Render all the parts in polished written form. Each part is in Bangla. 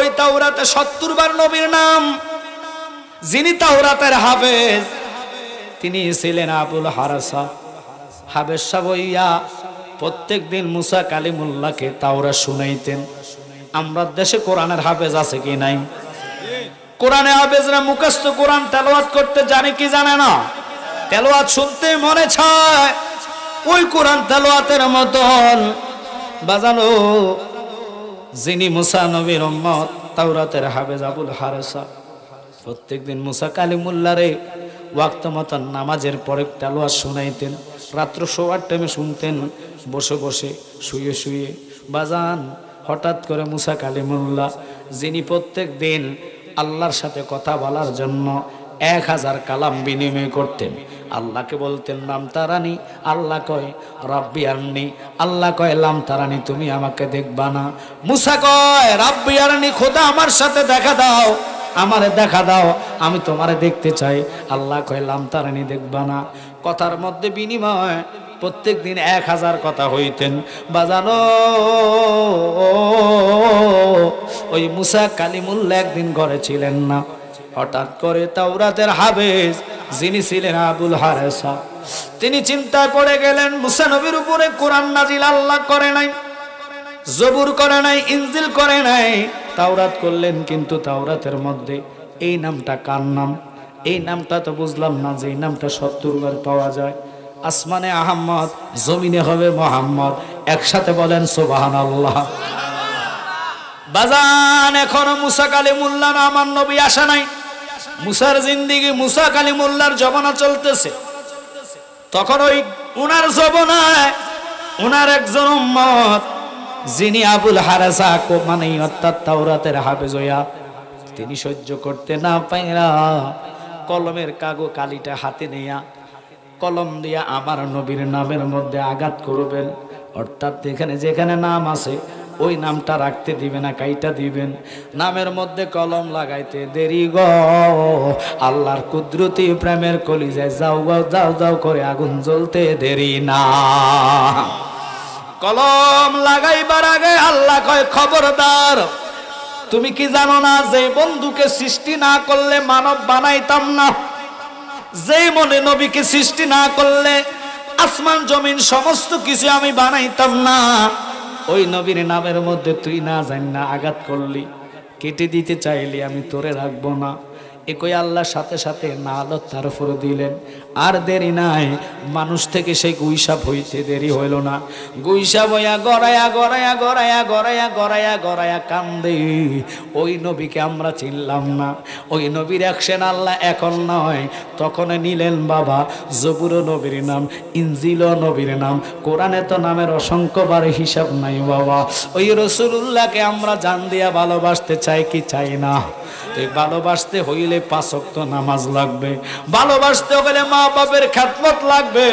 ওই তাওরাতে 70 বার নবীর নাম। যিনি তাওরাতের হাফেজ তিনি ছিলেন আবুল হারাসা। হাফেজ সাবইয়া প্রত্যেক দিন মুসা কালিমুল্লাহকে তাওরাত শুনাইতেন। আমরা দেশে কোরআনের হাফেজ আছে কি নাই? কোরআনে হাফেজরা মুখস্থ কোরআন তেলাওয়াত করতে জানে কি জানে না? তেলাওয়াত শুনতে মনে চায় ওই কোরআন তেলাওয়াতের মতন বাজানো। যিনি মুসা নবীর উম্মত তাওরাতের হাফেজ আবুল হারাসা প্রত্যেকদিন মুসা কালিমুল্লাহরে ওয়াক্ত মতন নামাজের পরে তেলাওয়াত শুনাইতেন। রাত্র শোয়ার টাইমে শুনতেন বসে বসে শুয়ে শুয়ে। বাজান হঠাৎ করে মুসা কালিমুল্লাহ যিনি প্রত্যেক দিন আল্লাহর সাথে কথা বলার জন্য 1000 কালাম বিনিময় করতেন, আল্লাহকে বলতেন নাম তারানি, আল্লাহ কয় রাব্বি আরনি, আল্লাহ কয় লাম তারানি তুমি আমাকে দেখবা না। মুসা কয় রাব্বি আরনি, খোদা আমার সাথে দেখা দাও, আমারে দেখা দাও, আমি তোমারে দেখতে চাই। আল্লাহ কয় লাম তারানি দেখবা না। কথার মধ্যে বিনিময় প্রত্যেক দিন 1000 কথা হইতেন। বাজানো ওই মুসা কালিমুল্লাহ একদিন ঘরে ছিলেন না। হঠাৎ করে তাওরাতের হাফেজ যিনি ছিলেন আবুল হারাসা তিনি চিন্তায় পড়ে গেলেন। মুসা নবীর উপরে কোরআন নাজিল আল্লাহ করে নাই, জবুর করে নাই, ইনজিল করে নাই, তাওরাত করলেন। কিন্তু তাওরাতের মধ্যে এই নামটা কার নাম? এই নামটা তো বুঝলাম না যে এই নামটা 70 বার পাওয়া যায়। আসমানে আহম্মদ, জমিনে হবে মোহাম্মদ। একসাথে বলেন সুবহানাল্লাহ। বাজান এখনো মুসা কালিমুল্লাহ আমার নবী আসে নাই। মুসার জিন্দেগি মুসা কালিমুল্লাহর জমানা চলতেছে। তখন ওই উনার জমানায় উনার একজন উম্মত যিনি আবুল হারাসা মানে অর্থাৎ তাওরাতের হাফেজ হইয়া তিনি সহ্য করতে না পাইরা কলমের কালিটা হাতে নেয়া কলম দিয়া আমার নবীর নামের মধ্যে আঘাত করবেন। অর্থাৎ এখানে যেখানে নাম আছে ওই নামটা রাখতে দিবেন না, কাইটা দিবেন। নামের মধ্যে কলম লাগাইতে দেরি গো, আল্লাহর কুদরতি প্রেমের কলিজায় যাও যাও যাও করে আগুন জ্বলতে দেরি না। কলম লাগাইবার আগে আল্লাহ কয় খবরদার, তুমি কি জানো না যে বন্ধুকে সৃষ্টি না করলে মানব বানাইতাম না? যেই মনে নবীকে সৃষ্টি না করলে আসমান জমিন সমস্ত কিছু আমি বানাইতাম না। ওই নবীর নামের মধ্যে তুই না জান না আঘাত করলি, কেটে দিতে চাইলি, আমি তোরে রাখবো না। একই আল্লাহর সাথে সাথে না আলো তার উপরে দিলেন। আর দেরি নাই, মানুষ থেকে সেই গুইসাপ হইতে দেরি হইল না। গুইসাপ হইয়া গড়াইয়া গড়াইয়া গড়াইয়া গড়াইয়া গড়াইয়া গড়াইয়া কান্দে। ওই নবীকে আমরা চিনলাম না। ওই নবীর অ্যাকশন আল্লাহ এখন নয় তখন নিলেন বাবা। জবুর নবীর নাম, ইনজিল নবীর নাম, কোরআনে তো নামের অসংখ্যবার হিসাব নাই বাবা। ওই রাসূলুল্লাহকে আমরা জান দিয়া ভালোবাসতে চাই কি চাই না? এই ভালোবাসতে হইলে 5 ওয়াক্ত নামাজ লাগবে, ভালোবাসতে হলে মা বাপের খেদমত লাগবে।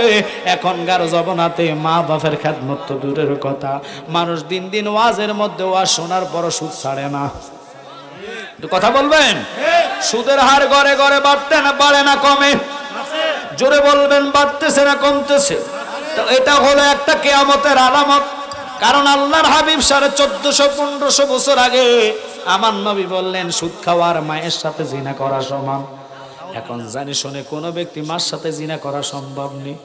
এখনকার জমানাতে মা বাপের খেদমত তো দূরের কথা, মানুষ দিন দিন ওয়াজের মধ্যে ওয়াজ শোনার পর সুদ ছাড়ে না। একটু কথা বলবেন, সুদের হার ঘরে ঘরে বাড়তে না বাড়ে না কমে? জোরে বলবেন, বাড়তেছে না কমতেছে? তো এটা হলো একটা কিয়ামতের আলামত। কারণ আল্লাহর হাবিব 1450-1500 বছর আগে আমার নবী বললেন সুদ খাওয়ার মায়ের সাথে জিনা করা সমান। এখন জানি শুনে কোনো ব্যক্তি মার সাথে জিনা করা সম্ভব নেই।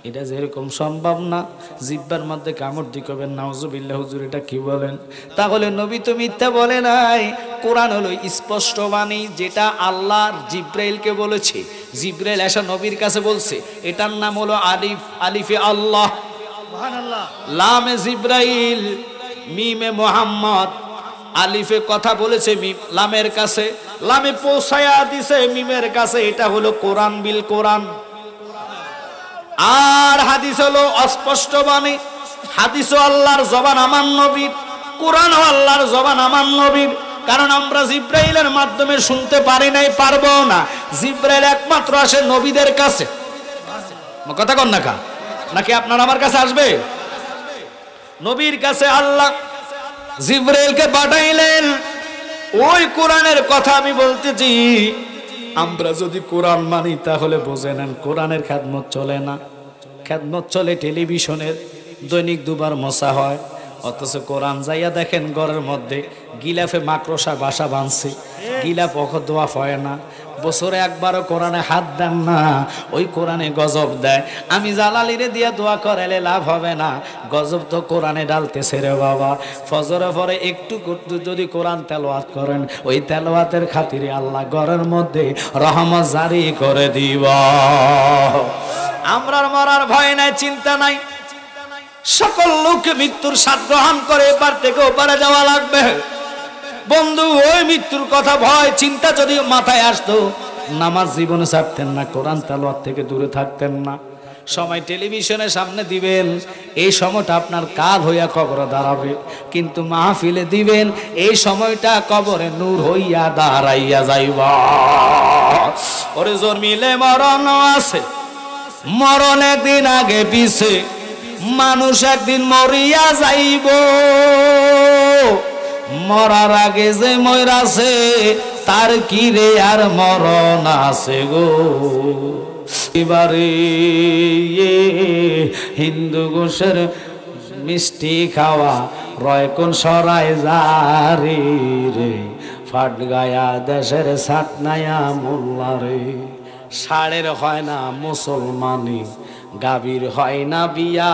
এটা যেরকম সম্ভব না, জিব্বার মধ্যে কামড় দিবেন নাউজুবিল্লাহ, হুজুর এটা কি বলেন? তাহলে নবী তো মিথ্যা বলে নাই। কোরআন হলো স্পষ্ট বাণী, যেটা আল্লাহ জিব্রাইলকে বলেছে। জিব্রাইল এসে নবীর কাছে বলছে, এটার নাম হলো আলিফে আল্লাহ, লামে জিব্রাইল, মিমে মুহাম্মদ। আলিফে কথা বলেছে লামের কাছে, লামে পৌঁছায়া দিছে মিমের কাছে। এটা হলো কোরআন বিল কোরআন। আর হাদিস হলো অস্পষ্ট বাণী। হাদিস ও আল্লাহর জবান আমার নবীর, কোরআন ও আল্লাহর জবান আমার নবীর। কারণ আমরা জিব্রাইলের মাধ্যমে শুনতে পারি নাই, পারবো না। জিব্রাইল একমাত্র আসে নবীদের কাছে। কথা কন না কা নাকি আপনার আমার কাছে আসবে? নবীর কাছে আল্লাহ জিব্রাইলকে পাঠাইলেন। ওই কোরআনের কথা আমি বলতেছি। আমরা যদি কোরআন মানি তাহলে বুঝে নেন কোরআনের খেদমত চলে না। খেদমত চলে টেলিভিশনের, দৈনিক 2 বার মশা হয়, অথচ কোরআন যাইয়া দেখেন ঘরের মধ্যে গিলাফে মাকড়সা বাসা বাঁধছে, গিলাফ অখ দোয়া হয় না, বছরে একবারও কোরআনে হাত দেন না, ওই কোরআনে গজব দেয়। আমি জালালিরে দিয়া দোয়া করাইলে লাভ হবে না, গজব তো কোরআনে ডালতেছে রে বাবা। ফজরে পরে একটু যদি কোরআন তেলাওয়াত করেন, ওই তেলাওয়াতের খাতিরে আল্লাহ ঘরের মধ্যে রহমত জারি করে দিব। আমরার মরার ভয় নাই, চিন্তা নাই, সকল লোক মৃত্যুর স্বাদ গ্রহণ করে এবার থেকে ওপারে যাওয়া লাগবে। বন্ধু, ওই মৃত্যুর কথা ভয় চিন্তা যদি মাথায় আসতো, নামাজ জীবনে ছাড়তেন না, কোরআন তেলাওয়াত থেকে দূরে থাকতেন না। সময় টেলিভিশনের সামনে দিবেন, এই সময়টা আপনার কাল হইয়া কবরে দাঁড়াবে, কিন্তু মাহফিলে দিবেন, এই সময়টা কবরে নূর হইয়া দাঁড়াইয়া যাইবা। ওরে জোর মিলে মরণ আছে, মরণ একদিন আগে পিছে, মানুষ একদিন মরিয়া যাইব। মরার আগে যে মরাছে, তার কি রে আর মরণ আছে গো। এবারে হিন্দু গোশের মিষ্টি খাওয়া রয় কোন সরাই যারে রে, ফাট গায়া দেশের সাতনায়া মোল্লা রে। ষাঁড়ের হয় না মুসলমানি, গাভীর হয় না বিয়া,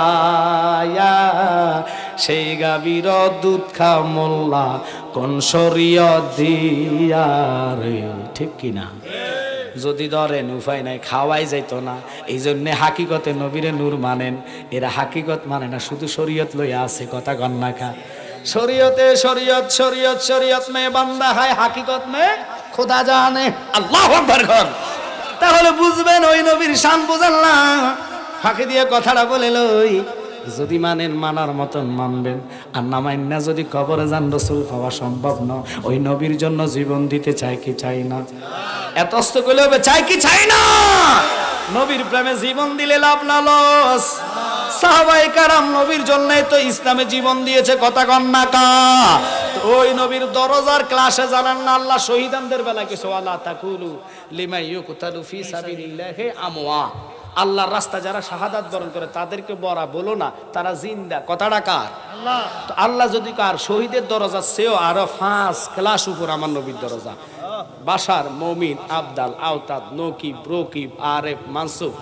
সেই গাভীর দুধ খা মোল্লা কোন শরীয়ত দিয়া রে, ঠিক কিনা? যদি ধরেন উপায় নাই, খাওয়াই যাইতো না, এই জন্যে হাকিকতে নবীরে নূর মানেন। এরা হাকিকত মানে না, শুধু শরীয়ত লইয়া আছে, কথা গন্না খা। শরীয়তে শরীয়ত, শরীয়ত শরীয়ত মে বান্দা হয়, হাকিকত মে খোদা জানে। আল্লাহু আকবার কর, তাহলে বুঝবেন ওই নবীর শান বুঝেন না। ফাঁকি দিয়ে কথাটা বলে লই, যদি মানেন মানার মতন মানবেন, আর না মানেন না, যদি কবরে যান রাসূল পাওয়া সম্ভব না। ওই নবীর জন্য জীবন দিতে চাই কি চাই না? এত অস্ত কইলে হবে, চাই কি চাই না? নবীর প্রেমে জীবন দিলে লাভ না লস? সাহাবায়ে কেরাম নবীর জন্যই তো ইসলামে জীবন দিয়েছে, কথা কন্যা কা। ওই নবীর দরজার ক্লাসে জানান না আল্লাহ শহীদানদের বেলায় কিছু, আল্লাহ তাকুলু লিমা ইউকতালু ফি সাবিলিল্লাহি আমওয়া। আল্লাহর রাস্তা যারা শাহাদাত বরণ করে তাদেরকে বড়া বলো না, তারা জিন্দা, কথাটা কার? আল্লাহ। তো আল্লাহ যদি কার শহীদের দরজা সেও আরো 5 ক্লাস উপর আমার নবীর দরজা। বাশার, মমিন, আবদাল, আওতাদ, নকিব, রকিব, আরেফ, মানসুব,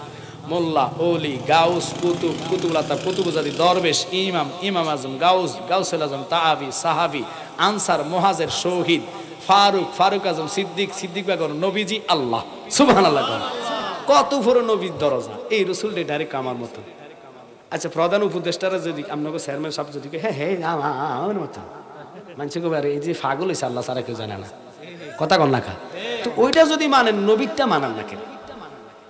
মোল্লা, ওলি, গাউস, কুতুব, কুতুবুল্লাহ, কুতুবুজাদি, দরবেশ, ইমাম, ইমাম আজম, গাউস, গাউসুল আজম, তাহাবি, সাহাবি, আনসার, মুহাজির, শহীদ, ফারুক, ফারুক আজম, সিদ্দিক, সিদ্দিক বেগম, নবীজি, আল্লাহ সুবহানাল্লাহ। কত বড় নবীর দরজা, এই রসুলটা ডাইরেক্ট আমার মতো। আচ্ছা, প্রধান উপদেষ্টারা যদি আপনাকে চেয়ারম্যান সাহেব যদি হ্যাঁ হ্যাঁ আমার মতো মানুষকে কবে, এই যে পাগল হয়েছে আল্লাহ সারা কেউ জানে না, কথা কন না খা। তো ওইটা যদি মানেন, নবীরটা মানান না কেন?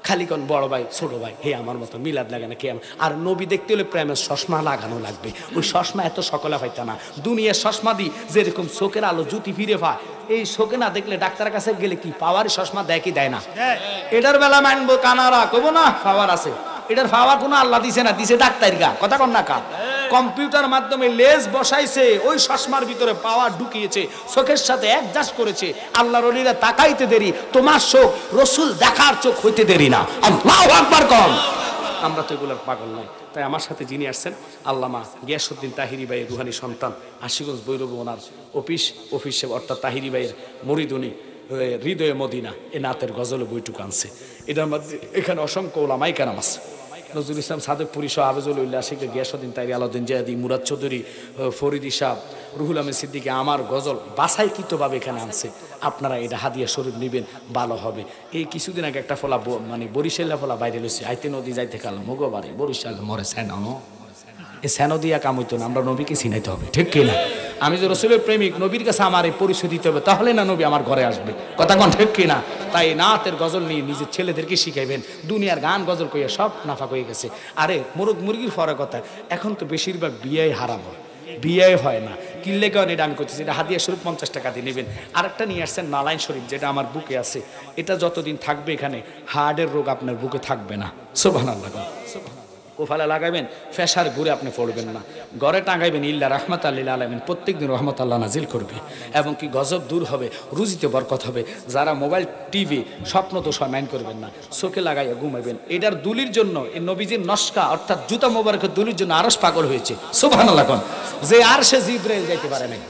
খালি কোন বড় ভাই ছোট ভাই হে আমার মতো মিলাদ লাগে না কে? আর নবী দেখতে হলে প্রেমের চশমা লাগানো লাগবে। ওই চশমা এত সকলে হইতা না, দুনিয়ার চশমা দি যেরকম চোখের আলো জুতি ফিরে পায়, এই চোখে না দেখলে ডাক্তারের কাছে গেলে কি পাওয়ার চশমা দেয় কি দেয় না? এটার বেলা মানবো কানারা কইবো না পাওয়ার আছে, এটার পাওয়ার কোনো আল্লাহ দিছে না, দিছে ডাক্তার গা, কথা কন না কা। কম্পিউটার মাধ্যমে লেজ বসাইছে, ওই চশমার ভিতরে পাওয়ার ঢুকিয়েছে, চোখের সাথে অ্যাডজাস্ট করেছে। আল্লাহর ওলিরা তাকাইতে দেরি, তোমার চোখ রসুল দেখার চোখ হইতে দেরি না। আল্লাহু আকবার কম। আমরা তো এগুলোর পাগল নাই। তাই আমার সাথে যিনি আসছেন আল্লামা গিয়াসউদ্দিন তাহিরি ভাইয়ের রুহানি সন্তান, আশিগঞ্জ বৈরব ওনার অফিসে অর্থাৎ তাহিরি ভাইয়ের মরিদুনি হৃদয়ে মদিনা, এ নাতের গজল বইটুকু আনছে। এটার মধ্যে এখানে অসংখ্য ওলামায়ে কেরাম আছে, নজরুল ইসলাম সাদেকপুরি সহ, আবেজুল উল্লাহ শেখ, গিয়াসউদ্দিন তাইরি, আলাউদ্দিন জিয়াদি, মুরাদ চৌধুরী, ফরিদি সাহ, রুহুল আহমেদ সিদ্দিকী, আমার গজল বাছাইকৃতভাবে এখানে আনছে। আপনারা এটা হাদিয়া স্বরূপ নেবেন, ভালো হবে। এই কিছুদিন আগে একটা ফলা মানে বরিশাল্লা ফলা বাইরে লইছে, আইতে নদী যাইতে কাল মগবারে বরিশাল মরে সেনানো, এই সেনো দিয়া কাম হইতো না, আমরা নবীকে চিনাইতে হবে, ঠিক কিনা? আমি যে রসুলের প্রেমিক, নবীর কাছে আমার এই পরিচয় দিতে হবে, তাহলে না নবী আমার ঘরে আসবে, কথা কোন ঠিক কিনা? তাই নাতের গজল নিয়ে নিজের ছেলেদেরকে শিখাইবেন। দুনিয়ার গান গজল কইয়া সব নাফাক হয়ে গেছে। আরে মোরগ মুরগির ফরা কথা, এখন তো বেশিরভাগ বিয়াই হারাম হয়, বিয়াই হয় না। কিনলে কেন এটা আমি করতেছি, এটা হাদিয়া স্বরূপ 50 টাকা দিয়ে নেবেন। আরেকটা নিয়ে আসছেন নালাইন শরীফ, যেটা আমার বুকে আছে, এটা যতদিন থাকবে এখানে হার্টের রোগ আপনার বুকে থাকবে না। সুবহানাল্লাহ। কোফালে লাগাইবেন, ফেসার ঘুরে আপনি পড়বেন না। ঘরে টাঙাইবেন, ইল্লা রাহমাতাল লিল আলামিন, প্রত্যেকদিন রহমত আল্লাহ নাজিল করবে এবং কি গজব দূর হবে, রুজিতে বরকত হবে। যারা মোবাইল টিভি স্বপ্ন তো মাইন্ড করবেন না, চোখে লাগাইয়া ঘুমাইবেন। এটার দুলির জন্য এই নবীজির নস্কা অর্থাৎ জুতা মোবারকের দুলির জন্য আরশ পাগল হয়েছে। সুবহানাল্লাহ। যে আর সে জিব্রাইল যাইতে পারে নাই,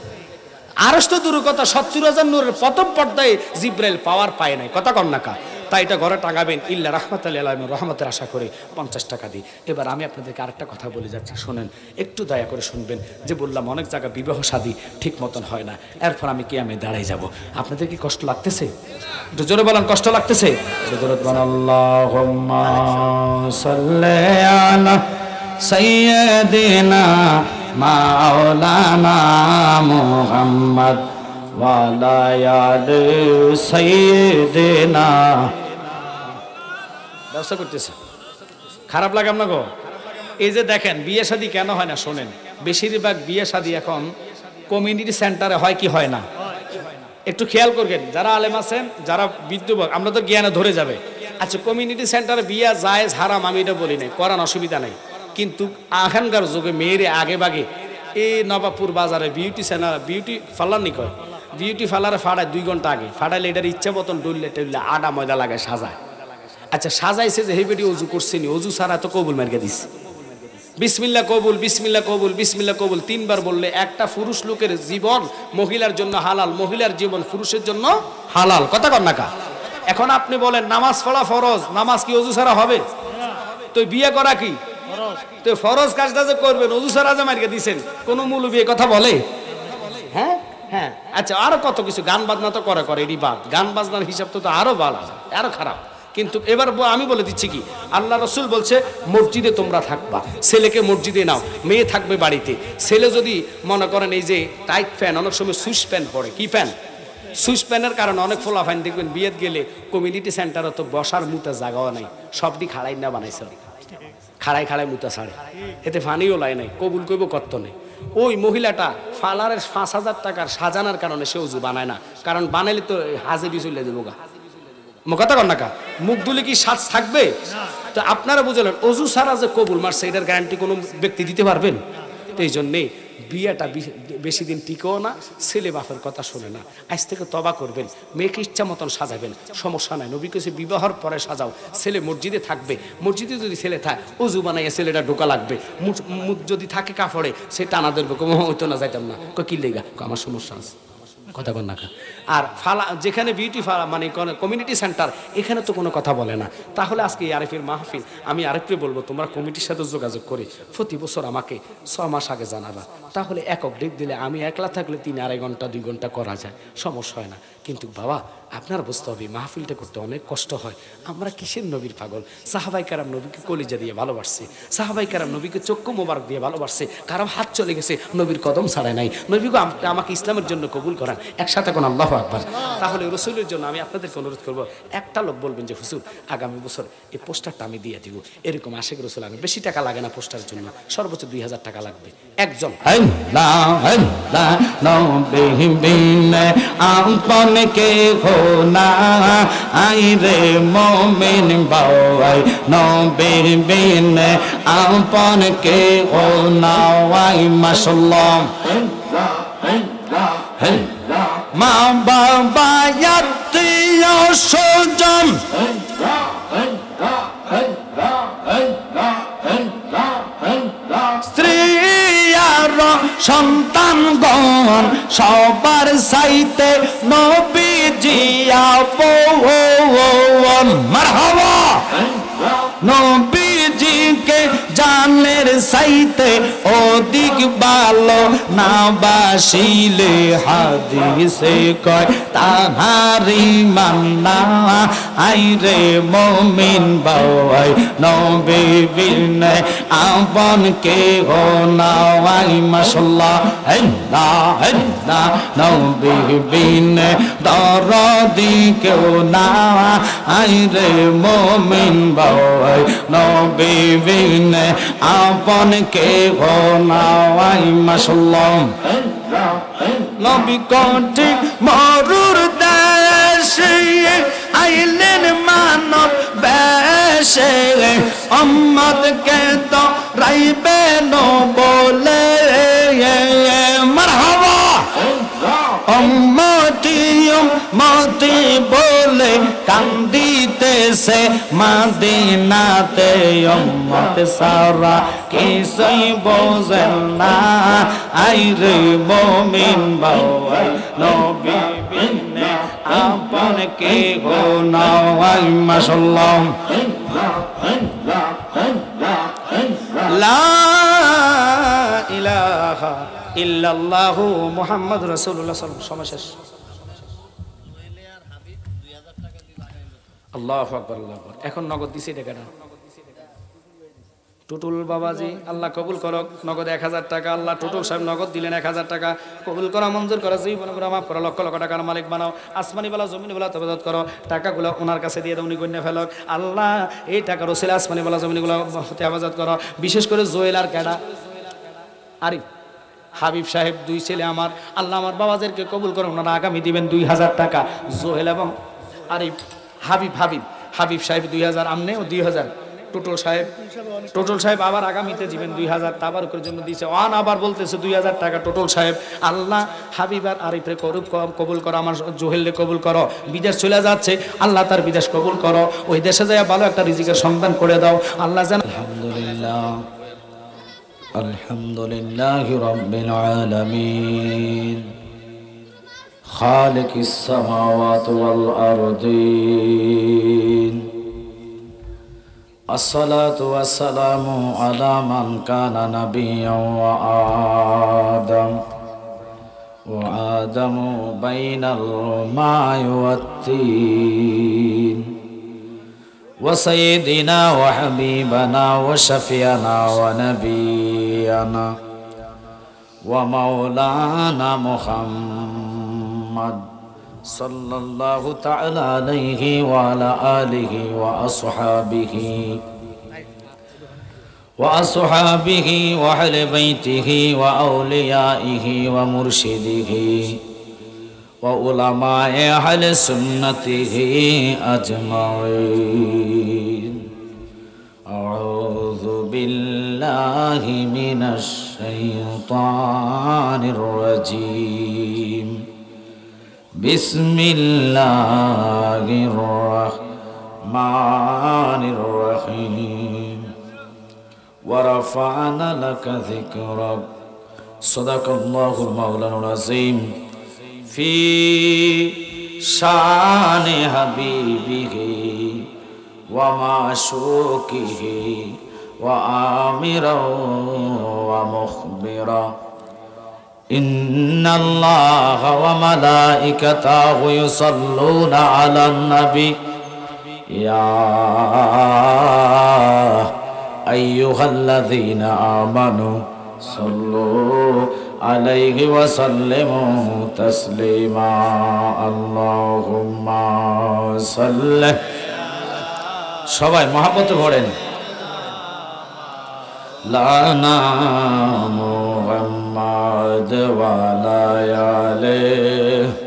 আরশ তো দূর কথা, 70,000 নূরের প্রথম পর্দায় জিব্রাইল পাওয়ার পায় নাই। কথা কন না কা? তাই এটা ঘরে টাঙাবেন, ইল্লা রাহমাতাল লিল আলামিন, রহমতের আশা করে 50 টাকা দিই। এবার আমি আপনাদেরকে আরেকটা কথা বলে যাচ্ছি, শোনেন, একটু দয়া করে শুনবেন। যে বললাম অনেক জায়গা বিবাহ শাদী ঠিক মতন হয় না, এরপর আমি কিয়ামে দাঁড়াই যাব। আপনাদের কি কষ্ট লাগতেছে? একটু জোরে বলেন, কষ্ট লাগতেছে? জোরে বলেন, আল্লাহুম্মা সাল্লি আলা সাইয়্যিদিনা মাওলানা মুহাম্মদ ওয়া আলা আলি সাইয়্যিদিনা। ব্যবসা করতেছে, খারাপ লাগে আপনাকে? এই যে দেখেন বিয়ে শাদী কেন হয় না শোনেন, বেশিরভাগ বিয়ে শাদী এখন কমিউনিটি সেন্টারে হয় কি হয় না? একটু খেয়াল করবেন, যারা আলেম আছেন, যারা বিদ্যুৎ, আমরা তো জ্ঞানে ধরে যাবে। আচ্ছা, কমিউনিটি সেন্টারে বিয়ে জায়েজ হারাম আমি এটা বলি নাই, করার অসুবিধা নাই, কিন্তু এখনকার যুগে মেয়েরে আগে বাগে এই নবাবপুর বাজারে বিউটি সেন্টার, বিউটি পার্লার নি কয়, বিউটি পার্লারে ফাড়ায় 2 ঘন্টা আগে, ফাড়াইলে এটার ইচ্ছা মতন ডুললে টেললে আডা ময়দা লাগায় সাজায়। আচ্ছা, সাজাইছে যে হেবেটি অজু করছে নি, অজু ছাড়া তো কবুল মার্কে দিচ্ছে, বিসমিল্লাহ কবুল, বিসমিল্লাহ কবুল, বিসমিল্লাহ কবুল 3 বার বললে একটা পুরুষ লোকের জীবন মহিলার জন্য হালাল, মহিলার জীবন পুরুষের জন্য হালাল। কথা কন না কা? এখন আপনি বলেন নামাজ পড়া ফরজ, নামাজ কি অজু ছাড়া হবে? তো বিয়ে করা কি তো ফরজ? কাজটা যে করবেন অজু ছাড়া যে মার্কে দিচ্ছেন, কোন মৌলবী কথা বলে? হ্যাঁ হ্যাঁ। আচ্ছা, আরো কত কিছু, গান বাজনা তো করে এটি বাদ, গান বাজনার হিসাব তো আরো ভালো, আরো খারাপ। কিন্তু এবার আমি বলে দিচ্ছি কি, আল্লাহ রসুল বলছে মসজিদে তোমরা থাকবা, ছেলেকে মসজিদে নাও, মেয়ে থাকবে বাড়িতে। ছেলে যদি মনে করেন এই যে টাইট প্যান্ট, অনেক সময় সুইচ প্যান্ট পরে, কি প্যান্ট? সুইচ প্যান্টের কারণে অনেক ফোলা ফাইন দেখবেন বিয়েত গেলে কমিউনিটি সেন্টারে তো বসার মুতা জায়গাও নাই, সবটি খাড়াই না বানাইছে, খাড়াই খাড়াই মুতা ছাড়ে, এতে ফানিও লাই নাই, কবুল কইব কত নেই। ওই মহিলাটা ফালারের 5,000 টাকার সাজানোর কারণে সে উজু বানায় না, কারণ বানাইলে তো হাজেবি চলে যাবো গা। কথা কন না কা? মুখ দুলে কি সাজ থাকবে? তো আপনারা বুঝলেন, অজু ছাড়া যে কবুল মারছে এটার গ্যারান্টি কোনো ব্যক্তি দিতে পারবেন? তো এই জন্যে বিয়েটা বেশি দিন টিকেও না, ছেলে বাপের কথা শোনে না। আজ থেকে তবা করবেন, মেয়েকে ইচ্ছা মতন সাজাবেন, সমস্যা নাই। নবী কইছে বিবাহর পরে সাজাও, ছেলে মসজিদে থাকবে, মসজিদে যদি ছেলে থাকে অজু বানাইয়া ছেলেটা ঢোকা লাগবে, মুখ যদি থাকে কাপড়ে সে টানা ধরবে, হইতো না যাইতাম না, কি লেগা, আমার সমস্যা আছে। কথা বল না। আর ফালা যেখানে বিউটি ফালা মানে কমিউনিটি সেন্টার, এখানে তো কোনো কথা বলে না। তাহলে আজকে আরেফের মাহফিল, আমি আরেফকে বলবো তোমরা কমিটির সাথে যোগাযোগ করে প্রতি বছর আমাকে 6 মাস আগে জানাবা, তাহলে একক ডেট দিলে আমি একলা থাকলে 3-2.5 ঘন্টা 2 ঘন্টা করা যায়, সমস্যা হয় না। কিন্তু বাবা আপনার বুঝতে হবে মাহফিলটা করতে অনেক কষ্ট হয়। আমরা কিসের নবীর পাগল? সাহাবাই কারাম নবীকে কলিজা দিয়ে ভালোবাসছে, সাহাবাই কারাম নবীকে চক্ষু মোবারক দিয়ে ভালোবাসছে, কারো হাত চলে গেছে নবীর কদম ছাড়ায় নাই। নবীকে আমাকে ইসলামের জন্য কবুল করান, একসাথে কোন আল্লাহু আকবার। তাহলে রসুলের জন্য আমি আপনাদেরকে অনুরোধ করবো, একটা লোক বলবেন যে হুজুর আগামী বছর এই পোস্টারটা আমি দিয়ে দিব, এরকম আশেক রসুল আমি, বেশি টাকা লাগে না পোস্টারের জন্য, সর্বোচ্চ 2000 টাকা লাগবে একজন। কে না আই রে মোমেন বাওয়াই নবীর বিন আপন কে ও নাওয়াই মাশাআল্লাহ। মা বাবা আত্মীয় স্বজন স্ত্রী আর সন্তানগণ সবার চাইতে নবীজি আপন। মারহাবা। নবীজিকে জানের চাইতে অধিক ভালো না বাসিলে হাদিসে কয় তাহারি মান্না আই রে মুমিন বাওয়াই নবী বিন আপন কে হো নাওয়াই মাশাআল্লাহ। হেল্লা হেল্লা নবী বিন দরদি কেউ না আই রে মুমিন বাওয়াই নবী বিন আপন কে হো নাওয়াই মাশাআল্লাহ। নবী কঠিন মরুর দেশে আইলেন মানব বেশ শেষে উম্মতকে তো রাইবে নো বলে মারহাবা উম্মতি উম্মতি বলে কান্দিতেছে মদিনাতে উম্মত সারা কিছুই বোঝেন না আইরে মুমিন বাওয়াই নবী বিনে আপন কে গো নাই মাশাআল্লাহ লা ইলাহা ইল্লাল্লাহু মুহাম্মাদুর রাসূলুল্লাহ সাল্লাল্লাহু আলাইহি ওয়াসাল্লাম। শেষ। আল্লাহু আকবার আল্লাহু আকবার। এখন নগদ দিছি টাকাটা টুটুল বাবাজি আল্লাহ কবুল করক। নগদ 1000 টাকা আল্লাহ টুটুল সাহেব নগদ দিলেন 1000 টাকা। কবুল করা মঞ্জুর করা জীবন করে মাফ করা লক্ষ লক্ষ টাকার মালিক বানাও। আসমানি বেলা জমিনি বেলা তবাদত করো। টাকাগুলো ওনার কাছে দিয়ে দাও উনি গণ্য ফেলক। আল্লাহ এই টাকার ওসিলা আসমানি বেলা জমিনিগুলো হেফাজত করো। বিশেষ করে জোয়েল আর ক্যাডা আরিফ হাবিব সাহেব দুই ছেলে আমার আল্লাহ আমার বাবাদেরকে কবুল করো। ওনারা আগামী দিবেন 2000 টাকা। জোহেল এবং আরিফ হাবিব হাবিব হাবিব সাহেব 2000 আমনে ও 2000 টোটল সাহেব আবার আগামীতে দিবেন 2000 তাবারুকের জন্য দিয়েছে ওয়ান আবার বলতেছে 2000 টাকা টোটল সাহেব। আল্লাহ হাবিব আর আরিফরে কবুল করো। আমার জোহেলরে কবুল করো। বিদেশ চলে যাচ্ছে আল্লাহ তার বিদেশ কবুল করো। ওই দেশে যায় ভালো একটা রিজিকের সন্ধান করে দাও আল্লাহ জান। আলহামদুলিল্লাহ আলহামদুলিল্লাহি রাব্বিল আলামিন খালিকিস সামাওয়াতি ওয়াল আরদিন আসসালাতু ওয়াসসালামু আলা মান কানা নাবিয়্যান ওয়া আদামু বাইনাল মা'i ওয়াত-তিন وسيدنا وحبيبنا وشفيعنا ونبينا ومولانا محمد صلى الله تعالى عليه وعلى آله وأصحابه وأهل بيته وأوليائه ومرشده وعلماء أهل سنته أجمعين. أعوذ بالله من الشيطان الرجيم. بسم الله الرحمن الرحيم. ورفعنا لك ذكرك. صدق الله المولانا العظيم. في شان حبيبه ومعشوقه وآمرا ومخبرا. إن الله وملائكته يصلون على النبي يا أيها الذين آمنوا صلوا عليه وسلموا تسليما. اللهم صل সবাই মহব্বতে পড়েন লানা মুহাম্মাদ ওয়া আলা আলিহি।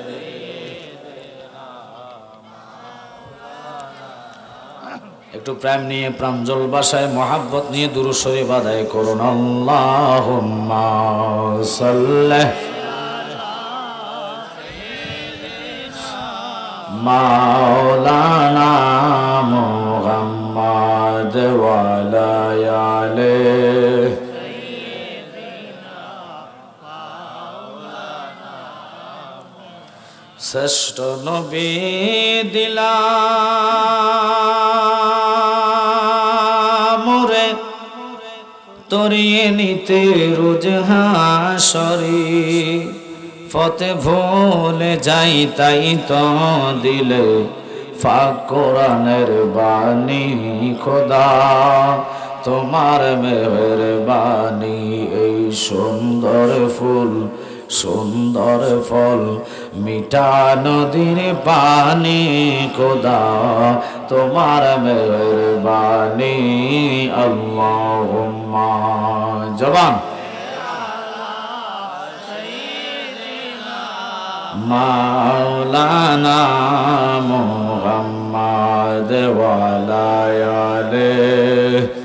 একটু প্রেম নিয়ে প্রাঞ্জল ভাষায় মহব্বত নিয়ে দুরূদ শরীফ আদায় করুন। আল্লাহুম্মা সাল্লি মাওলানা মুহাম্মাদ ওয়া আলা আলিহি। শ্রেষ্ঠ নবী দিলাম রে তরিয়ে নিতে রোজ হাসরে। ফতে ভুলে যাই তাই তো দিলে ফাক কোরআনের বাণী খোদা তোমার মেহেরবানি। এই সুন্দর ফুল সুন্দর ফল মিঠা নদীর পানি খোদা তোমার মেহেরবানি। আল্লাহুম্মা জবান মাওলানা মুহাম্মদ ওয়ালা আলিহি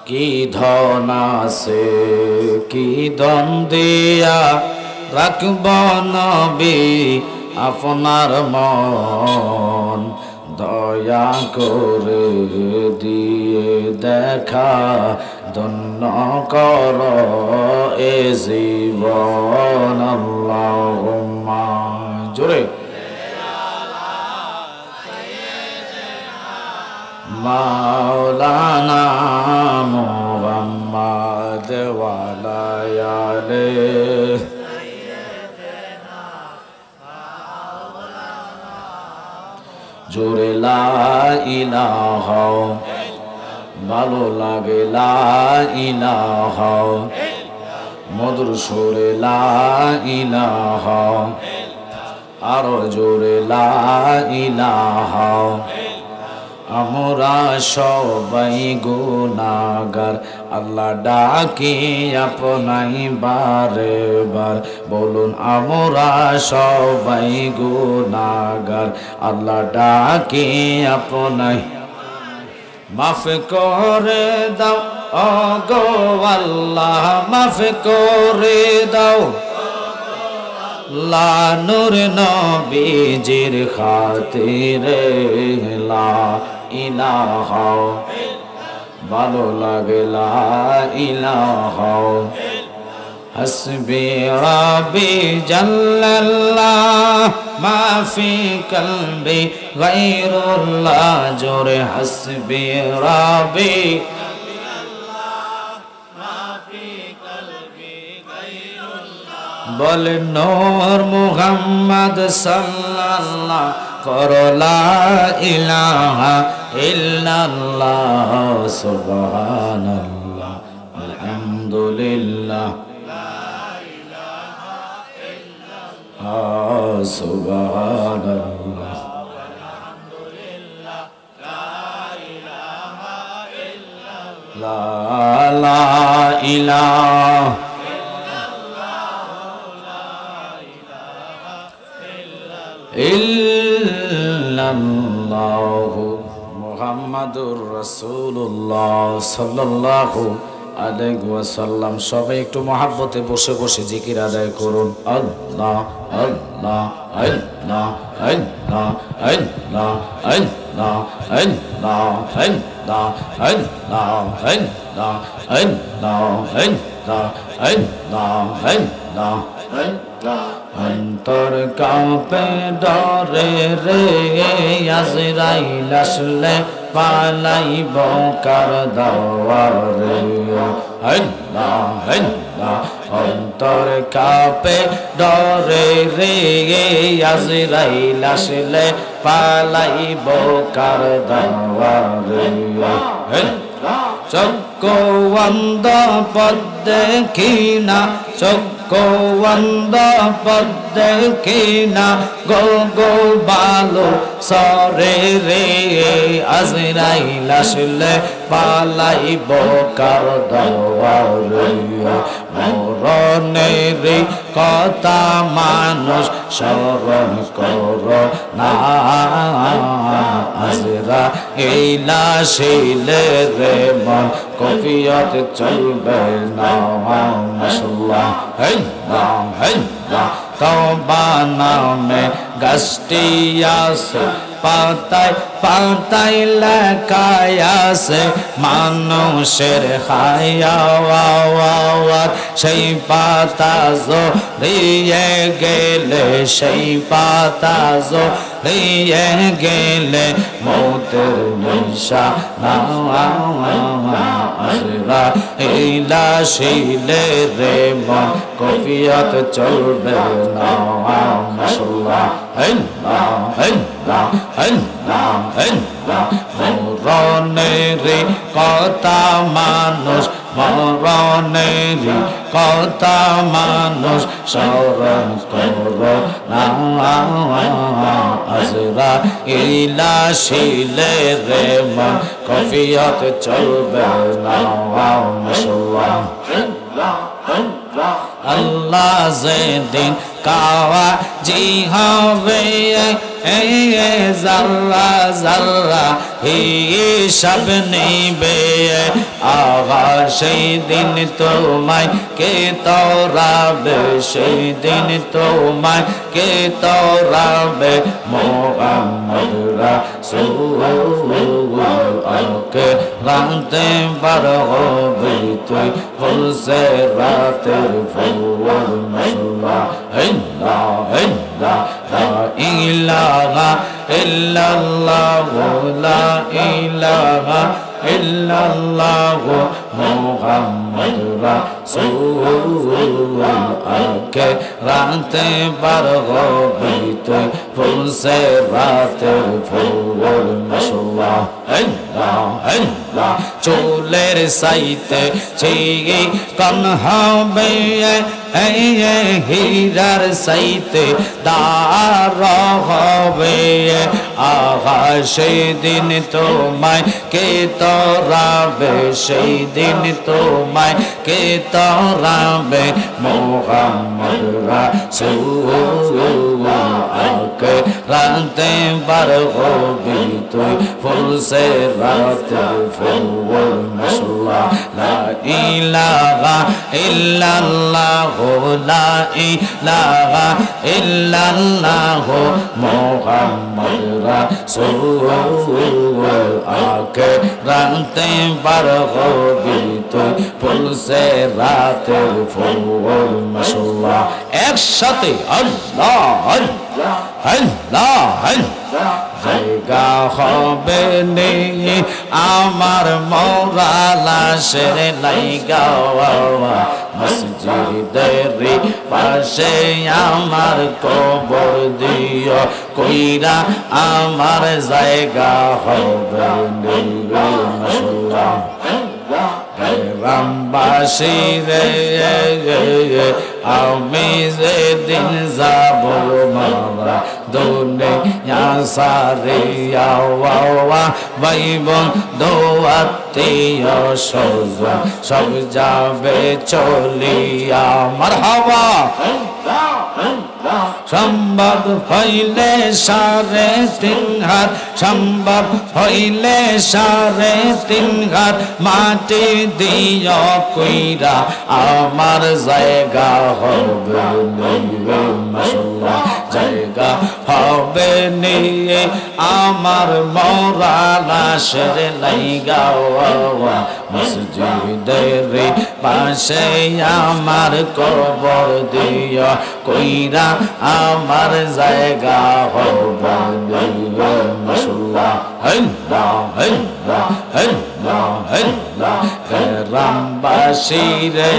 কি ধন আছে কি ধন দিয়া রাখব নবী আপনার মন দয়া করে দিয়ে দেখা ধন্য কর এ জীবন আল্লাহুম্মা জোরে মাওলানা মুহাম্মদ ওয়ালা আলিহি জোরে লা ইলাহা ভালো লাগে লা ইলাহা মধুর সুরে লা ইলাহা আরো জোরে লা ইলাহা আমরা সবাই গুনাহগার আল্লাহ ডাকি আপনাই বারে বার বলুন আমরা সবাই গুনাহগার আল্লাহ ডাকি আপনাই মাফ করে দাও ও গো আল্লাহ মাফ করে দাও লা নূর নবীজির খাতিরে লা ইলাহা ভালো লাগে লা ইলাহা হাসবি রাব্বি জাল্লাল্লাহ মা ফি কলবি গায়রুল্লাহ জোরে হাসবি রাব্বি বলে নূর মুহাম্মদ সাল্লাল্লাহ করো লা ইলাহা ইল্লাল্লাহ সুবহানাল্লাহ আলহামদুলিল্লাহ লা ইলাহা ইল্লাল্লাহ সুবহানাল্লাহ আলহামদুলিল্লাহ লা ইলাহা ইল্লাল্লাহ লা ইলাহা ইল্লাল্লাহু মুহাম্মাদুর রাসূলুল্লাহ সাল্লাল্লাহু আলাইহি ওয়াসাল্লাম। সবাই একটু মহব্বতে বসে বসে জিকির আদায় করুন। আল্লাহ আল্লাহ আল্লাহ আল্লাহ আল্লাহ আল্লাহ আল্লাহ আল্লাহ আল্লাহ আল্লাহ আল্লাহ আল্লাহ আল্লাহ আল্লাহ অন্তর কাঁপে ডরে রে আজরাইল আসলে পালাইব কার দাওয়ারে আল্লাহ আল্লাহ অন্তর কাঁপে ডরে রে আজরাইল আসলে পালাইব কার দাওয়ারে চক্ষু অন্ধ পথ দেখি না চক্ষু অন্ধ পথ দেখি না গো গো বালো সরে রে আজরাইল আসলে পালাইব কার দাওয়ারে মরণের কথা মানুষ স্মরণ কর না আজরাইল আসলে রে মন কফিয়ত চলবে না মাশাআল্লাহ আল্লাহ আল্লাহ তওবা নামে গাছটি আছে পাতায় পাতায় লেখায় আছে মানুষের হায়াওয়াত সেই পাতা জড়িয়ে গেলে সেই পাতা জড়িয়ে গেলে মৌতের নিশানা আজরাইল আসলে রে মন কফিয়ত চলবে না মাশাআল্লাহ আল্লাহ আল্লাহ আল্লাহ আল্লাহ মরণের কথা মানুষ মরণের কথা মানুষ স্মরণ করো না আজরাইলা শিলে রে মন কফিয়ত চলবে না আল্লাহ যেদিন কাওয়া জি হবে জাররা জাররা হিসাব নেবে আহা সেই দিন তোমায় কে তরাবে সেই দিন তোমায় কে তরাবে মুহাম্মদ রাসূল আকে রাতে বার হবে তুই ফুলসে রাতের ফুল মাশাআল্লাহ লা ইলাহা ইল্লাল্লাহ লা ইলাহা ইল্লাল্লাহ মুহাম্মদ রাসূল আকে রাতে বার হবে তুই ফুলসে রাতের ফুল মাশাআল্লাহ চুলের সাইতে ছিগি কন হবে হীরার সাইতে দার হবে আহা সেই দিন তোমায় কে তরাবে সেই দিন তোমায় কে তরাবে মুহাম্মদ রাসূল আকে রাতে বার হবে তুই ফুলসে রাতের ফুল মাশাআল্লাহ লা ইলাহা ইল্লাল্লাহ লা ইলাহা ইল্লাল্লাহ মুহাম্মদ রাসূল আকে রাতে বার হবে তুই ফুলসে রাতের ফুল মাশাআল্লাহ একসাথে আল্লাহ আল্লাহ আল্লাহ জায়গা হবে নে আমার মরা লাশের লাইগা মসজিদের পাশে আমার কবর দিও কইরা আমার জায়গা হবে নে মাশাআল্লাহ রামবাসী রে আমি যেদিন যাব মারা দুনিয়া সারিয়া ভাই বন্ধু আত্মীয় স্বজন সব যাবে চলিয়া মারহাবা সম্ভব হইলে 3.5 হাত সম্ভব হইলে 3.5 হাত মাটি দিও কইরা আমার জায়গা হবে মাশাআল্লাহ জায়গা হবে নিয়ে আমার মরা লাশের লাইগা মসজিদের পাশে আমার কবর দিও কইরা আমার জায়গা হবে মাশাআল্লাহ আল্লাহ আল্লাহ আল্লাহ আল্লাহ রামবাসী রে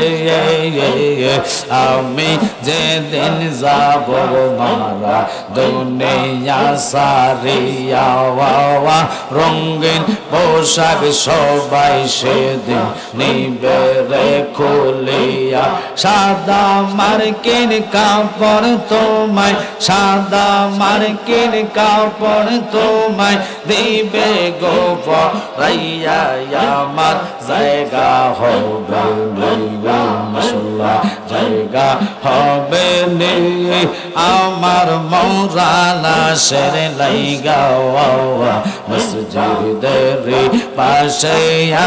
আমি যেদিন যাব মারা দুনিয়া সারিয়া রঙিন পোশাক সবাই সেদিন নিবে রে খুলিয়া সাদা মার্কিন কাপড় তোমায় সাদা মার্কিন কাপড় তোমায় দিবে গোপর রাইয়া আমার জায়গা হবে মাশাআল্লাহ জায়গা হবে নে আমার মরা লাশের লাইগা মসজিদের পাশে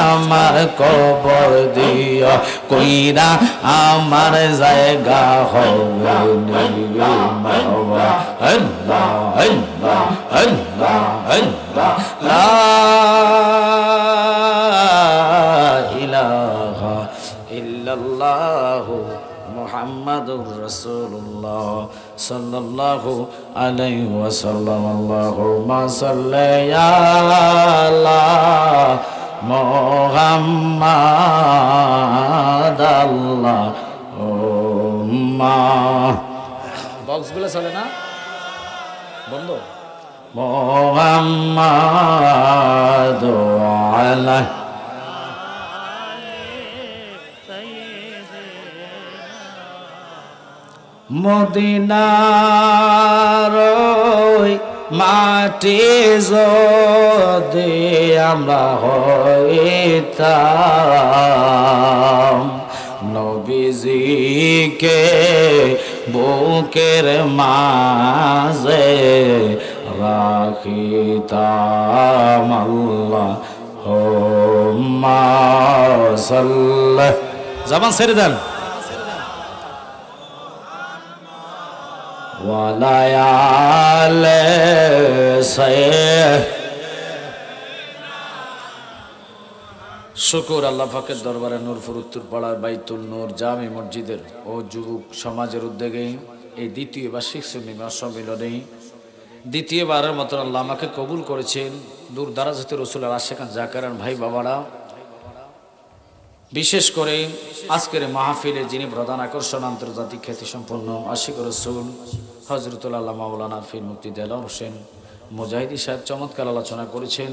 আমার কবর দিও কইরা আমার জায়গা হবে মাওলা আল্লাহ আল্লাহ আল্লাহ আল্লাহ লা ইলাহা ইল্লাল্লাহু মুহাম্মাদুর রাসূলুল্লাহ সাল্লাল্লাহু আলাইহি ওয়াসাল্লাম আল্লাহুম্মা সাল্লি আলা মুহাম্মাদ আল্লাহুম্মা বক্সগুলো চলে না বন্ধ মুহাম্মাদ আলাইহি মদিনার ওই মাটি যদি আমরা হইতাম, নবীজিকে বুকের মাঝে রাখিতাম। আল্লাহুম্মা সাল্লি, জবান ছেড়ে দেন, ওয়ালায়ালে শুকুর আল্লাহ পাকের দরবারে নূরপুর উত্তরপাড়ার বাইতুল নূর জামি মসজিদের ও যুবক সমাজের উদ্যোগে এই দ্বিতীয় বার্ষিক সুন্নি সম্মিলনে দ্বিতীয়বারের মতো আল্লাহ আমাকে কবুল করেছেন। দূর দারাজ হতে রসুলের আশেখান জাকারান ভাই বাবারা, বিশেষ করে আজকের মাহফিলে যিনি প্রধান আকর্ষণ, আন্তর্জাতিক খ্যাতিসম্পন্ন আশিক রসুল হজরতুল আল্লাহ মাওলানা ফির মুফতি দেলাওয়ার হোসেন মুজাহিদি সাহেব চমৎকার আলোচনা করেছেন।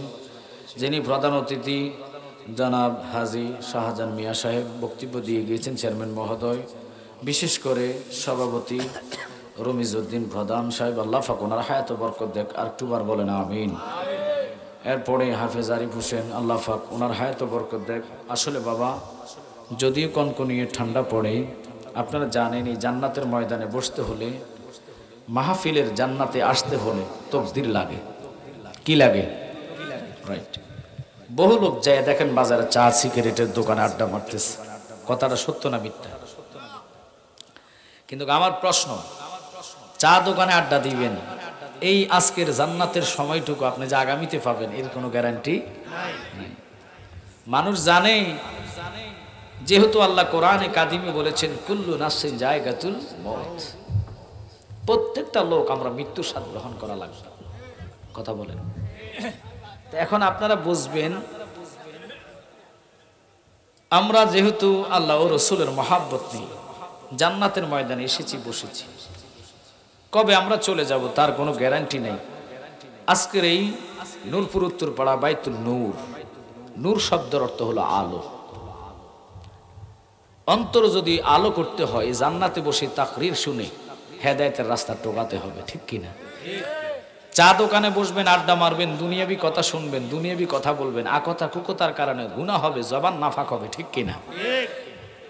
যিনি প্রধান অতিথি জনাব হাজী শাহজাহান মিয়া সাহেব বক্তব্য দিয়ে গিয়েছেন, চেয়ারম্যান মহোদয়, বিশেষ করে সভাপতি রমিজউদ্দিন প্রধান সাহেব, আল্লাহ পাক ওনার হায়াত বরকত দেখ, আর একটুবার বলেন আমিন। এরপরে হাফেজ আরিফ হোসেন, আল্লাহ পাক ওনার হায়াত বরকত দেখ। আসলে বাবা, যদিও কনকনিয়ে ঠান্ডা পড়ে, আপনারা জানেন এই জান্নাতের ময়দানে বসতে হলে, মাহফিলের জান্নাতে আসতে হলে তকদির লাগে। কি লাগে? রাইট। বহু লোক যায় দেখেন বাজারে চা সিগারেটের দোকানে আড্ডা মারতেছে, কথাটা সত্য না মিথ্যা? কিন্তু আমার প্রশ্ন, চা দোকানে আড্ডা দিবেন, এই আজকের জান্নাতের সময়টুকু আপনি যে আগামীতে পাবেন এর কোনো গ্যারান্টি নাই। মানুষ জানে, যেহেতু আল্লাহ কোরআনে কাদিমে বলেছেন কুল্লু নাফসিন যায়গাতুল মউত, প্রত্যেকটা লোক আমরা মৃত্যুর স্বাদ গ্রহণ করা লাগবে। কথা বলেন। এখন আপনারা বুঝবেন, আমরা যেহেতু আল্লাহ ও রসুলের মহাব্বত নিয়ে জান্নাতের ময়দানে এসেছি, বসেছি, কবে আমরা চলে যাব তার কোনো গ্যারান্টি নেই। আজকের এই নূরপুর উত্তরপাড়া বাইতুল নূর, নূর শব্দের অর্থ হলো আলো। অন্তর যদি আলো করতে হয়, জান্নাতে বসে তাকরীর শুনে হেদায়েতের রাস্তা টোকাতে হবে, ঠিক কিনা? চা দোকানে বসবেন, আড্ডা মারবেন, দুনিয়াবি কথা শুনবেন, দুনিয়াবি কথা বলবেন, আকথা কুকথার কারণে গুনাহ হবে, জবান নাফাক হবে, ঠিক কিনা?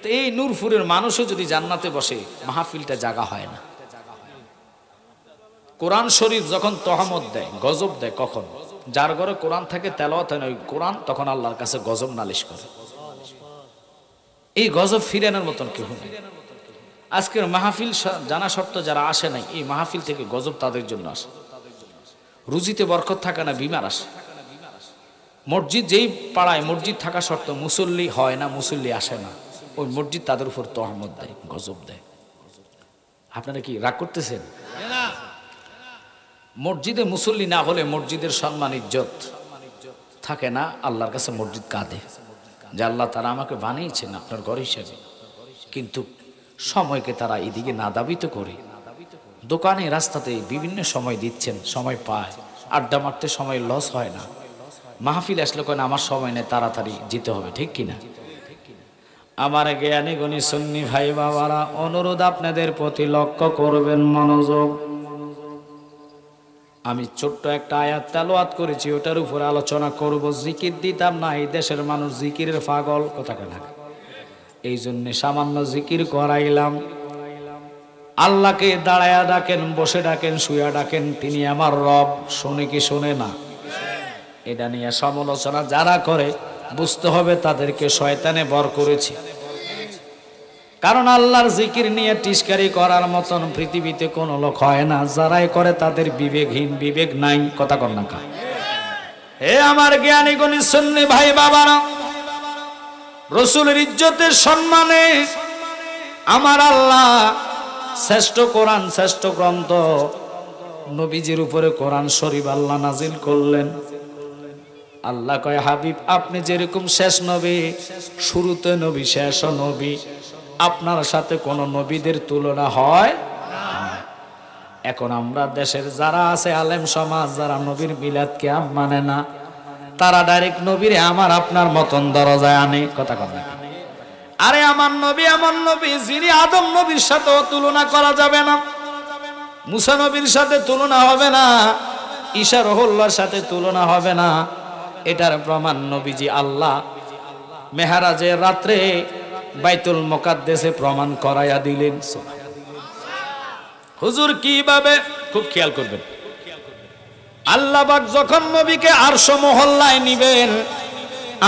তো এই নূরপুরের মানুষও যদি জান্নাতে বসে, মাহফিলটা জাগা হয় না। কোরআন শরীফ যখন তহমত দেয়, গজব দেয়, কখন? যার ঘরে কোরআন থাকে, তেলাওয়াত হয় না ওই কোরআন, তখন আল্লাহর কাছে গজব নালিশ করে। এই গজব ফিরানোর মতন কেউ নেই। আজকের মাহফিল জানা সত্ত্বেও যারা আসে নাই, এই মাহফিল থেকে গজব তাদের জন্য আসে। রুজিতে বরকত থাকে না, বিমার আসে। মসজিদ যেই পাড়ায় মসজিদ থাকা সত্ত্বেও মুসল্লি হয় না, মুসল্লি আসে না, ওই মসজিদ তাদের উপর তহমত দেয়, গজব দেয়। আপনারা কি রাগ করতেছেন? মসজিদে মুসল্লি না হলে মসজিদের সম্মান ইজ্জত থাকে না, আল্লাহর কাছে মসজিদ কাঁদে যে আল্লাহ তারা আমাকে বানিয়েছেন আপনার ঘর হিসেবে, কিন্তু সময়কে তারা এদিকে নাদাবিত করে। দোকানে রাস্তাতে বিভিন্ন সময় দিচ্ছেন, সময় পায়, আড্ডা মারতে সময় লস হয় না। মাহফিল আসলে কেন আমার সময় নেই, তাড়াতাড়ি যেতে হবে, ঠিক কিনা? আমার জ্ঞানী গুণী সুন্নি ভাই বাবারা, অনুরোধ আপনাদের প্রতি লক্ষ্য করবেন, মনোযোগ। আমি ছোট্ট একটা আয়াত তেলাওয়াত করেছি, ওটার উপর আলোচনা করব। জিকির দিতাম না, এই দেশের মানুষ জিকিরের পাগল, কথা কেন? এই জন্য সামান্য জিকির করাইলাম। আল্লাহকে দাঁড়ায়া ডাকেন, বসে ডাকেন, শুয়া ডাকেন, তিনি আমার রব। শুনে কি শুনে না? এটা নিয়ে সমালোচনা যারা করে বুঝতে হবে তাদেরকে শয়তানে বর করেছে। কারণ আল্লাহর জিকির নিয়ে টিস্কারি করার মতন পৃথিবীতে কোনো লোক হয় না। যারাই করে তাদের বিবেকহীন, বিবেক নাই, কথা কর না কা? হে আমার জ্ঞানী গুণী সুন্নি ভাই বাবারা, রসুলের ইজ্জতের সম্মানে আমার আল্লাহ শ্রেষ্ঠ কোরআন, শ্রেষ্ঠ গ্রন্থ নবীজির উপরে কোরআন শরীফ আল্লাহ নাজিল করলেন। আল্লাহ কয়, হাবিব আপনি যেরকম শেষ নবী, শুরুতে নবী, শেষ নবী, আপনার সাথে কোন নবীদের তুলনা হয় না। এখন আমরা দেশের যারা আছে আলেম সমাজ, যারা নবীর মিলাদকে মানে না, তারা ডাইরেক্ট নবীরে আমার আপনার মতন দরজায় আনে, কথা কন না? আরে আমার নবী এমন নবী যিনি আদম নবীর সাথেও তুলনা করা যাবে না, মুসা নবীর সাথে তুলনা হবে না, ঈসা রুহুল্লাহর সাথে তুলনা হবে না। এটার প্রমাণ নবীজি আল্লাহ মেহরাজের রাত্রে বাইতুল মুকাদ্দাসে প্রমাণ করাইয়া দিলেন। হুজুর কিভাবে? খুব খেয়াল করবেন। আল্লাহ পাক যখন নবীকে আরশ মহল্লায় নিবেন,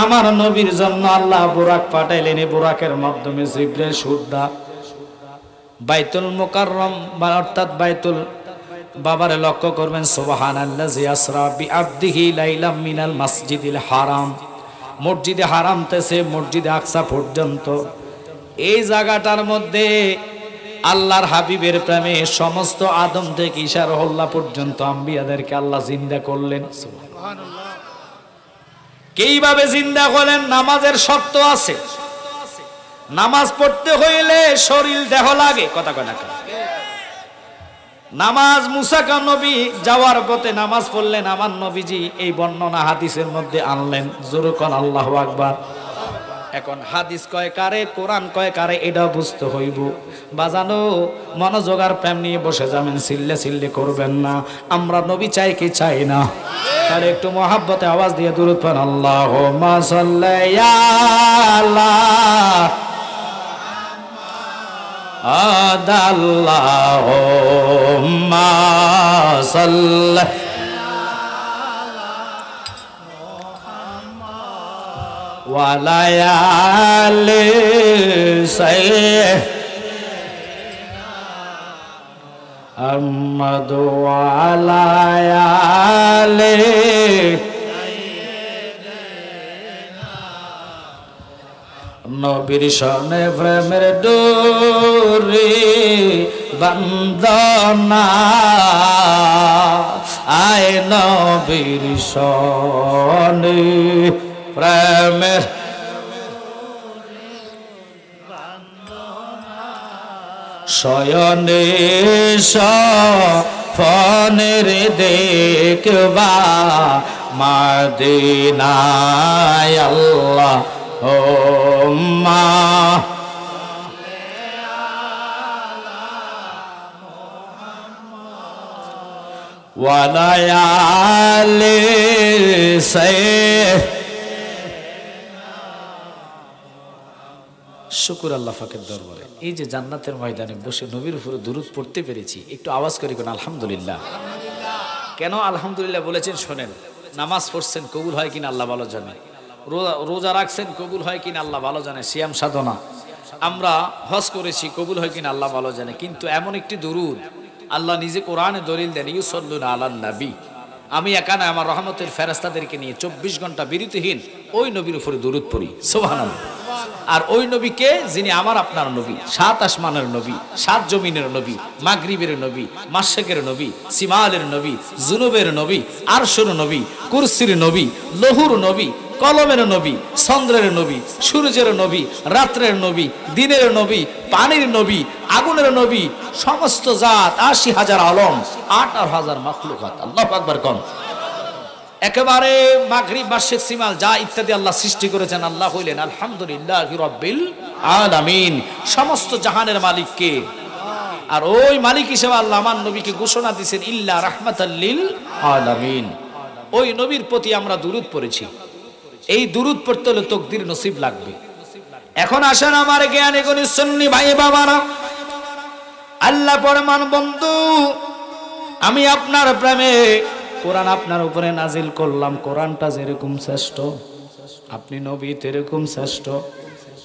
আমার নবীর জন্য আল্লাহ বুরাক পাঠাইলেন। এই বুরাকের মাধ্যমে জিবরাইল সুদ্দা বাইতুল মুকাররম অর্থাৎ বাইতুল বাবারে লক্ষ্য করবেন। সুবহানাল্লাযী আসরা বিআবদিহি লাইলাম মিনাল মাসজিদিল হারাম, মসজিদে হারাম থেকে মসজিদে আকসা পর্যন্ত এই জায়গাটার মধ্যে আল্লাহর হাবিবের প্রেমে সমস্ত আদম থেকে ঈসা রুহুল্লাহ পর্যন্ত আম্বিয়াদেরকে আল্লাহ জিন্দা করলেন। সুবহানাল্লাহ। কিভাবে জিন্দা করলেন? নামাজের শর্ত আছে। নামাজ পড়তে হইলে শরীর দেহ লাগে, কথা কয় না? নামাজ মুসা নবী যাওয়ার পথে নামাজ পড়লেন, আমার নবীজি এই বর্ণনা হাদিসের মধ্যে আনলেন। জোরে কোন আল্লাহু আকবার। এখন হাদিস কয় কারে, কোরআন কয় কারে, এটা বুঝতে হইব। বাজানো মনোযোগ আর প্রেম নিয়ে বসে যাবেন, সিল্লে সিল্লে করবেন না। আমরা নবী চাই কি চাই না? তাহলে একটু মহাব্বতে আওয়াজ দিয়ে দুরূদ পড়েন, আল্লাহুম্মা সাল্লি আলা আল্লাহুম্মা সাল্লি ওয়া আলা আলি সাইয়্যিদিনা মুহাম্মাদ ওয়া আলা আলি নবীর শনে প্রেমের ডোরে বন্দনা, আয় নবীর শনে প্রেমের শয়নে সফনের দেখবা মদিনায় আল্লাহ হুম্মা ওয়া আলা আলি সাইয়্যিদিনা। শুকর আল্লাহ পাকের দরবারে এই যে জান্নাতের ময়দানে বসে নবীর উপরে দুরূদ পড়তে পেরেছি, একটু আওয়াজ করে কোন আলহামদুলিল্লাহ। কেন আলহামদুলিল্লাহ বলেছেন শোনেন। নামাজ পড়ছেন কবুল হয় কিনা আল্লাহ ভালো জানে, রোজা রাখছেন কবুল হয় কিনা আল্লাহ ভালো জানে, সিয়াম সাধনা আমরা হজ করেছি কবুল হয় কিনা আল্লাহ ভালো জানে। কিন্তু এমন একটি দুরূদ আল্লাহ নিজে কোরআনে দলিল দেন, ইউসাল্লুনা আলান নবী। আমি একানা আমার রহমতের ফেরেশতাদেরকে নিয়ে 24 ঘন্টা বিরতিহীন ওই নবীর উপরে দুরূদ পড়ি, সুবহানাল্লাহ। আর ওই নবীকে যিনি আমার আপনার নবী, 7 আসমানের নবী, 7 জমিনের নবী, মাগরিবের নবী, মাশরিকের নবী, সিমালের নবী, জুনুবের নবী, আরশের নবী, কুরসির নবী, লৌহর নবী, কলমের নবী, চন্দ্রের নবী, সূর্যের নবী, রাত্রের নবী, দিনের নবী, পানির নবী, আগুনের নবী, সমস্ত জাত 80,000 আলম, 18,000 মাখলুকাত। আল্লাহু আকবার কোন। একেবারে মাগরিব মাশরিক সিমাল যা ইত্যাদি আল্লাহ সৃষ্টি করেছেন, আল্লাহ হইলেন আলহামদুলিল্লাহি রাব্বিল আলামিন। সমস্ত জাহানের মালিক কে? আর ওই মালিক হিসেবে আল্লাহ আমার নবীকে ঘোষণা দিয়েছেন ইল্লা রাহমাতাল লিল আলামিন। ওই নবীর প্রতি আমরা দুরূদ পড়েছি। এই দুরূদ পড়তে হলে তাকদীর নসিব লাগবে। এখন আসেন আমার জ্ঞানী গুণী সুন্নি ভাই বাবারা, আল্লাহ পরমান বন্ধু, আমি আপনার প্রেমে কোরআন আপনার উপরে নাজিল করলাম। কোরআনটা যেরকম শ্রেষ্ঠ, আপনি নবী তেরকম শ্রেষ্ঠ।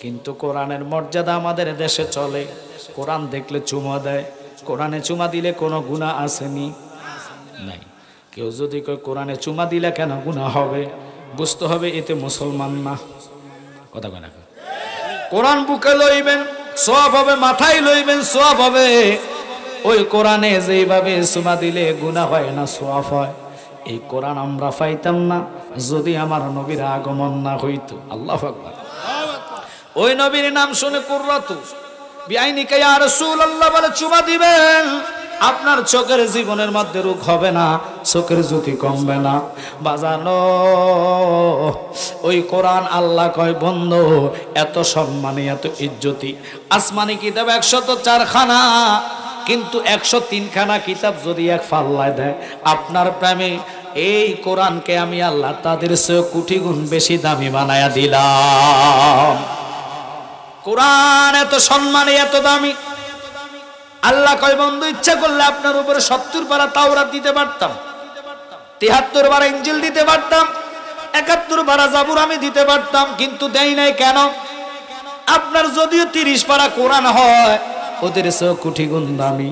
কিন্তু কোরআনের মর্যাদা আমাদের দেশে চলে, কোরআন দেখলে চুমা দেয়। কোরআনে চুমা দিলে কোনো গুনাহ আসেনি? নাই। কেউ যদি কয় কোরআনে চুমা দিলে কেন গুনাহ হবে, বুঝতে হবে এতে মুসলমান না। কথা কয় না? কোরআন বুকে লইবেন সওয়াব হবে, মাথায় লইবেন সওয়াব হবে। ওই কোরআনে যেইভাবে চুমা দিলে গুনাহ হয় না, সওয়াব হয়। এই কোরআন আমরা পাইতাম না যদি আমার নবীর আগমন না হইতো। আল্লাহু আকবার। ওই নবীর নাম শুনে কুররাতু বিআইনিকা ইয়া রাসূলুল্লাহ বলে চুমা দিবেন। আপনার চোখের জীবনের মধ্যে রোগ হবে না, চোখের জ্যোতি কমবে না। বাজানো ওই কোরআন আল্লাহ কয় বন্ধু এত সম্মানী এত ইজ্জতি। আসমানি কিতাব 104 খানা, কিন্তু 103 খানা কিতাব যদি এক পাল্লায় দেয় আপনার প্রেমে এই কোরআনকে আমি আল্লাহ তাদের চেয়ে কোটি গুণ বেশি দামি বানায়া দিলাম। কোরআন এত সম্মানী এত দামি। আল্লাহ কয় বন্ধু ইচ্ছা করলে আপনার উপরে 70 পারা তাওরাত দিতে পারতাম, 73 পারা ইনজিল দিতে পারতাম, 71 পারা জাবুর আমি দিতে পারতাম, কিন্তু দেই নাই কেন? আপনার যদিও 30 পারা কোরআন হয় ওদের চেয়ে কোটি গুণ দামি,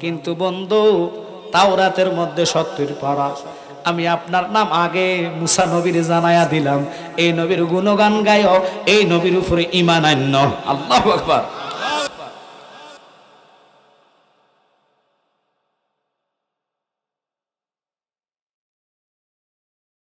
কিন্তু বন্ধু তাওরাতের মধ্যে 70 পারা। আমি আপনার নাম আগে মুসা নবীর জানায়া দিলাম, এই নবীর গুণগান গায়, এই নবীর উপরে ঈমান আনন। আল্লাহু আকবার।